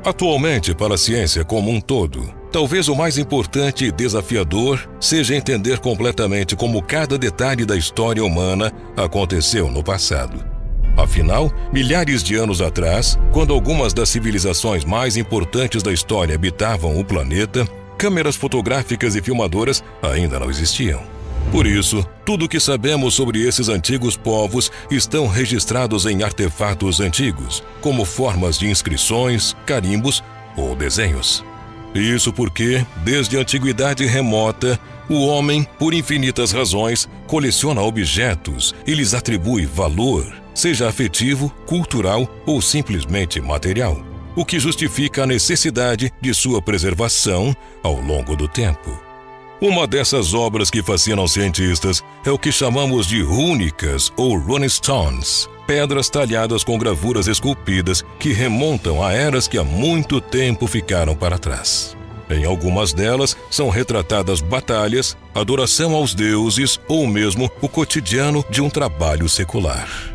Atualmente, para a ciência como um todo, talvez o mais importante e desafiador seja entender completamente como cada detalhe da história humana aconteceu no passado. Afinal, milhares de anos atrás, quando algumas das civilizações mais importantes da história habitavam o planeta, câmeras fotográficas e filmadoras ainda não existiam. Por isso, tudo o que sabemos sobre esses antigos povos estão registrados em artefatos antigos, como formas de inscrições, carimbos ou desenhos. Isso porque, desde a antiguidade remota, o homem, por infinitas razões, coleciona objetos e lhes atribui valor, seja afetivo, cultural ou simplesmente material, o que justifica a necessidade de sua preservação ao longo do tempo. Uma dessas obras que fascinam cientistas é o que chamamos de rúnicas ou runestones, pedras talhadas com gravuras esculpidas que remontam a eras que há muito tempo ficaram para trás. Em algumas delas são retratadas batalhas, adoração aos deuses ou mesmo o cotidiano de um trabalho secular.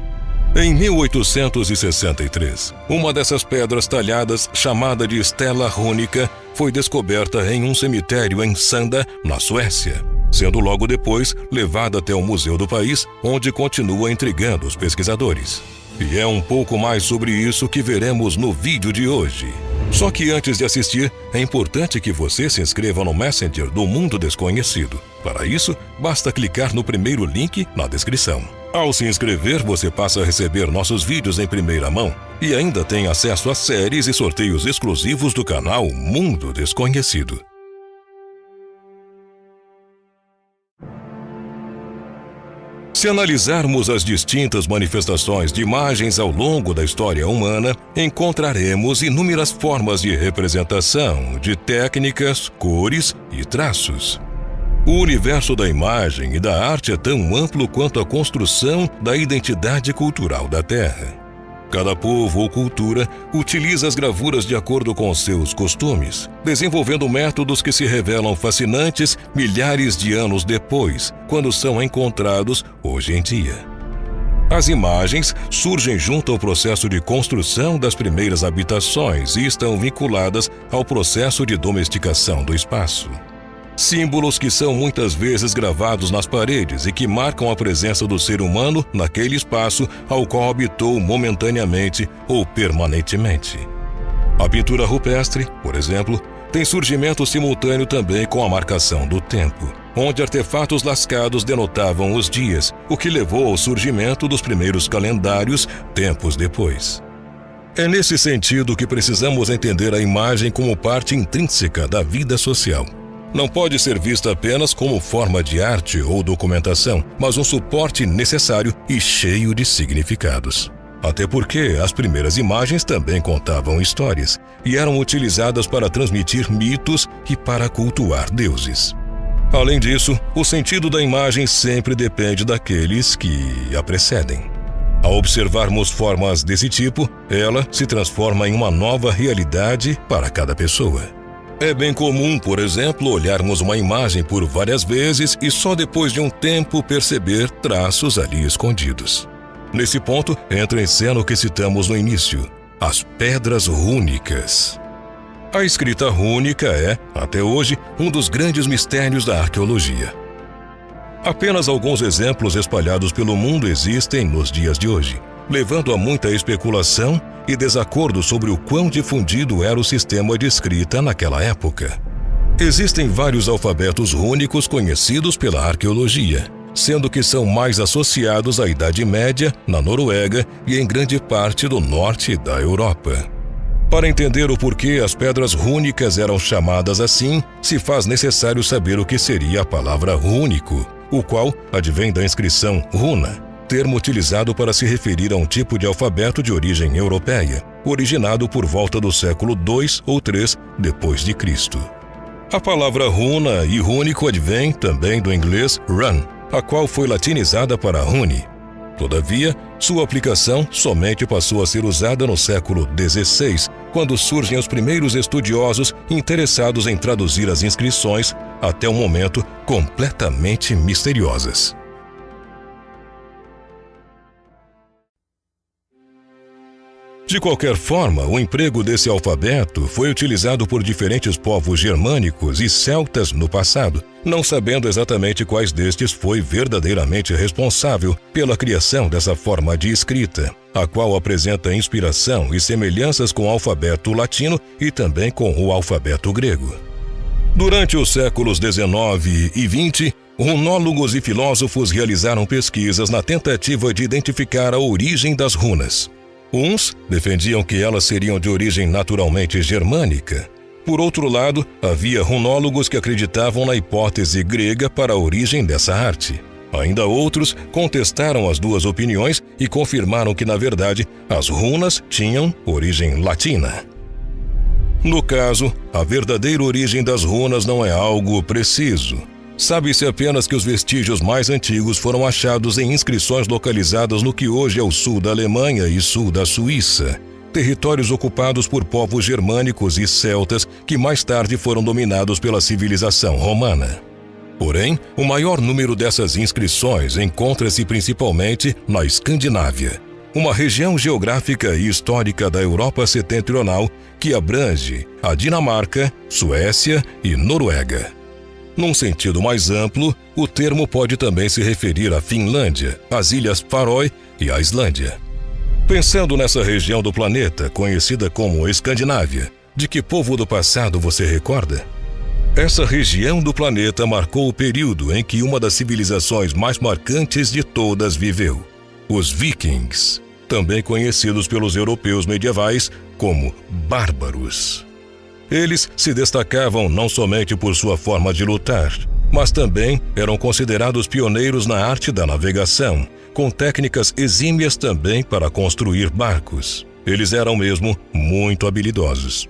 Em 1863, uma dessas pedras talhadas, chamada de Estela Rúnica, foi descoberta em um cemitério em Sanda, na Suécia, sendo logo depois levada até o museu do país, onde continua intrigando os pesquisadores. E é um pouco mais sobre isso que veremos no vídeo de hoje. Só que antes de assistir, é importante que você se inscreva no Messenger do Mundo Desconhecido. Para isso, basta clicar no primeiro link na descrição. Ao se inscrever, você passa a receber nossos vídeos em primeira mão e ainda tem acesso a séries e sorteios exclusivos do canal Mundo Desconhecido. Se analisarmos as distintas manifestações de imagens ao longo da história humana, encontraremos inúmeras formas de representação, de técnicas, cores e traços. O universo da imagem e da arte é tão amplo quanto a construção da identidade cultural da Terra. Cada povo ou cultura utiliza as gravuras de acordo com seus costumes, desenvolvendo métodos que se revelam fascinantes milhares de anos depois, quando são encontrados hoje em dia. As imagens surgem junto ao processo de construção das primeiras habitações e estão vinculadas ao processo de domesticação do espaço. Símbolos que são muitas vezes gravados nas paredes e que marcam a presença do ser humano naquele espaço ao qual habitou momentaneamente ou permanentemente. A pintura rupestre, por exemplo, tem surgimento simultâneo também com a marcação do tempo, onde artefatos lascados denotavam os dias, o que levou ao surgimento dos primeiros calendários tempos depois. É nesse sentido que precisamos entender a imagem como parte intrínseca da vida social. Não pode ser vista apenas como forma de arte ou documentação, mas um suporte necessário e cheio de significados. Até porque as primeiras imagens também contavam histórias e eram utilizadas para transmitir mitos e para cultuar deuses. Além disso, o sentido da imagem sempre depende daqueles que a precedem. Ao observarmos formas desse tipo, ela se transforma em uma nova realidade para cada pessoa. É bem comum, por exemplo, olharmos uma imagem por várias vezes e só depois de um tempo perceber traços ali escondidos. Nesse ponto, entra em cena o que citamos no início, as pedras rúnicas. A escrita rúnica é, até hoje, um dos grandes mistérios da arqueologia. Apenas alguns exemplos espalhados pelo mundo existem nos dias de hoje, levando a muita especulação e desacordo sobre o quão difundido era o sistema de escrita naquela época. Existem vários alfabetos rúnicos conhecidos pela arqueologia, sendo que são mais associados à Idade Média, na Noruega e em grande parte do norte da Europa. Para entender o porquê as pedras rúnicas eram chamadas assim, se faz necessário saber o que seria a palavra rúnico, o qual advém da inscrição runa, termo utilizado para se referir a um tipo de alfabeto de origem europeia, originado por volta do século II ou III depois de Cristo. A palavra runa e rúnico advém também do inglês run, a qual foi latinizada para rune. Todavia, sua aplicação somente passou a ser usada no século XVI, quando surgem os primeiros estudiosos interessados em traduzir as inscrições, até um momento completamente misteriosas. De qualquer forma, o emprego desse alfabeto foi utilizado por diferentes povos germânicos e celtas no passado, não sabendo exatamente quais destes foi verdadeiramente responsável pela criação dessa forma de escrita, a qual apresenta inspiração e semelhanças com o alfabeto latino e também com o alfabeto grego. Durante os séculos XIX e XX, runólogos e filósofos realizaram pesquisas na tentativa de identificar a origem das runas. Uns defendiam que elas seriam de origem naturalmente germânica. Por outro lado, havia runólogos que acreditavam na hipótese grega para a origem dessa arte. Ainda outros contestaram as duas opiniões e confirmaram que, na verdade, as runas tinham origem latina. No caso, a verdadeira origem das runas não é algo preciso. Sabe-se apenas que os vestígios mais antigos foram achados em inscrições localizadas no que hoje é o sul da Alemanha e sul da Suíça, territórios ocupados por povos germânicos e celtas que mais tarde foram dominados pela civilização romana. Porém, o maior número dessas inscrições encontra-se principalmente na Escandinávia, uma região geográfica e histórica da Europa setentrional que abrange a Dinamarca, Suécia e Noruega. Num sentido mais amplo, o termo pode também se referir à Finlândia, às Ilhas Faroe e à Islândia. Pensando nessa região do planeta, conhecida como Escandinávia, de que povo do passado você recorda? Essa região do planeta marcou o período em que uma das civilizações mais marcantes de todas viveu: os Vikings, também conhecidos pelos europeus medievais como bárbaros. Eles se destacavam não somente por sua forma de lutar, mas também eram considerados pioneiros na arte da navegação, com técnicas exímias também para construir barcos. Eles eram mesmo muito habilidosos.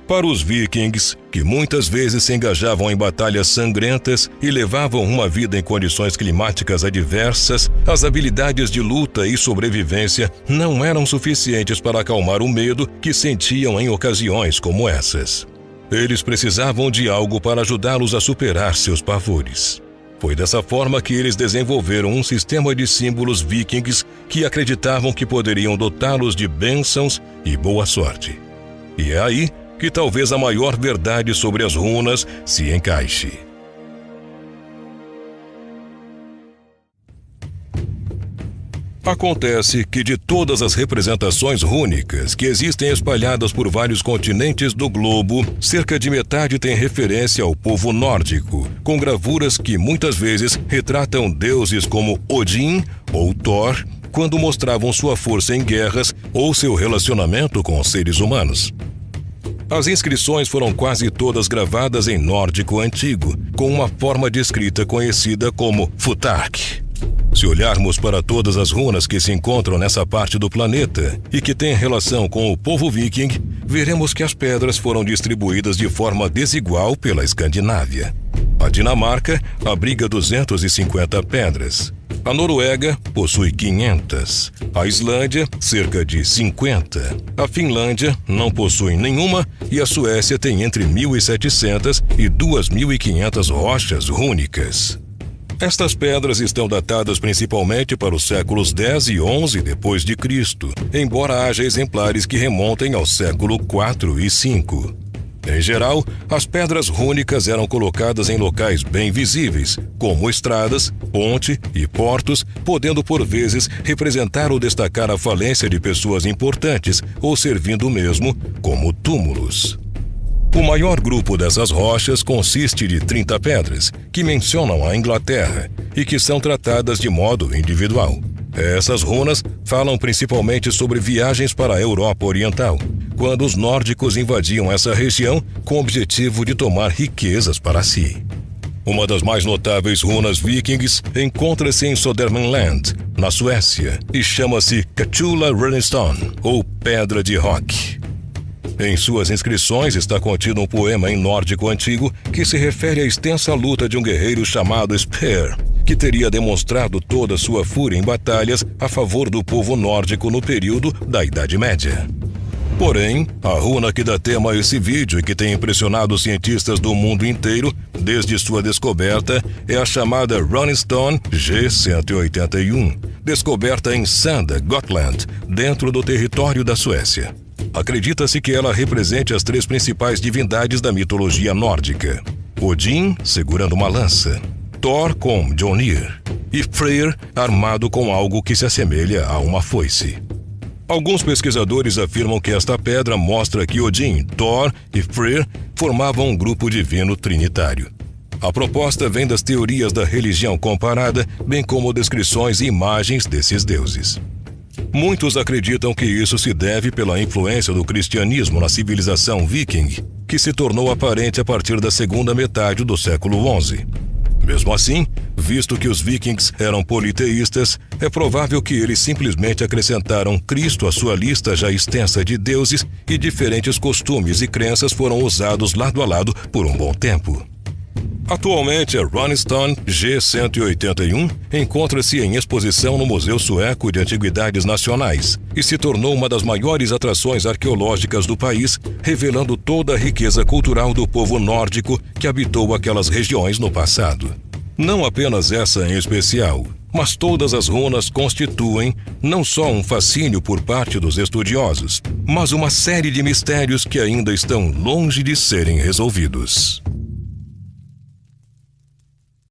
Para os vikings, que muitas vezes se engajavam em batalhas sangrentas e levavam uma vida em condições climáticas adversas, as habilidades de luta e sobrevivência não eram suficientes para acalmar o medo que sentiam em ocasiões como essas. Eles precisavam de algo para ajudá-los a superar seus pavores. Foi dessa forma que eles desenvolveram um sistema de símbolos vikings que acreditavam que poderiam dotá-los de bênçãos e boa sorte. E é aí que talvez a maior verdade sobre as runas se encaixe. Acontece que de todas as representações rúnicas que existem espalhadas por vários continentes do globo, cerca de metade tem referência ao povo nórdico, com gravuras que muitas vezes retratam deuses como Odin ou Thor, quando mostravam sua força em guerras ou seu relacionamento com seres humanos. As inscrições foram quase todas gravadas em nórdico antigo, com uma forma de escrita conhecida como futark. Se olharmos para todas as runas que se encontram nessa parte do planeta e que têm relação com o povo viking, veremos que as pedras foram distribuídas de forma desigual pela Escandinávia. A Dinamarca abriga 250 pedras. A Noruega possui 500, a Islândia cerca de 50, a Finlândia não possui nenhuma e a Suécia tem entre 1.700 e 2.500 rochas rúnicas. Estas pedras estão datadas principalmente para os séculos 10 e 11 depois de Cristo, embora haja exemplares que remontem ao século 4 e 5. Em geral, as pedras rúnicas eram colocadas em locais bem visíveis, como estradas, ponte e portos, podendo por vezes representar ou destacar a falência de pessoas importantes ou servindo mesmo como túmulos. O maior grupo dessas rochas consiste de 30 pedras, que mencionam a Inglaterra e que são tratadas de modo individual. Essas runas falam principalmente sobre viagens para a Europa Oriental, quando os nórdicos invadiam essa região com o objetivo de tomar riquezas para si. Uma das mais notáveis runas vikings encontra-se em Södermanland, na Suécia, e chama-se Catula Runestone, ou Pedra de Rock. Em suas inscrições está contido um poema em nórdico antigo que se refere à extensa luta de um guerreiro chamado Spear, que teria demonstrado toda a sua fúria em batalhas a favor do povo nórdico no período da Idade Média. Porém, a runa que dá tema a esse vídeo e que tem impressionado cientistas do mundo inteiro desde sua descoberta é a chamada Rolling Stone G181, descoberta em Sanda, Gotland, dentro do território da Suécia. Acredita-se que ela represente as 3 principais divindades da mitologia nórdica: Odin, segurando uma lança, Thor com Mjolnir e Freyr armado com algo que se assemelha a uma foice. Alguns pesquisadores afirmam que esta pedra mostra que Odin, Thor e Freyr formavam um grupo divino trinitário. A proposta vem das teorias da religião comparada, bem como descrições e imagens desses deuses. Muitos acreditam que isso se deve pela influência do cristianismo na civilização viking, que se tornou aparente a partir da segunda metade do século XI. Mesmo assim, visto que os vikings eram politeístas, é provável que eles simplesmente acrescentaram Cristo à sua lista já extensa de deuses e diferentes costumes e crenças foram usados lado a lado por um bom tempo. Atualmente, a Rolling Stone G181 encontra-se em exposição no Museu Sueco de Antiguidades Nacionais e se tornou uma das maiores atrações arqueológicas do país, revelando toda a riqueza cultural do povo nórdico que habitou aquelas regiões no passado. Não apenas essa em especial, mas todas as runas constituem não só um fascínio por parte dos estudiosos, mas uma série de mistérios que ainda estão longe de serem resolvidos.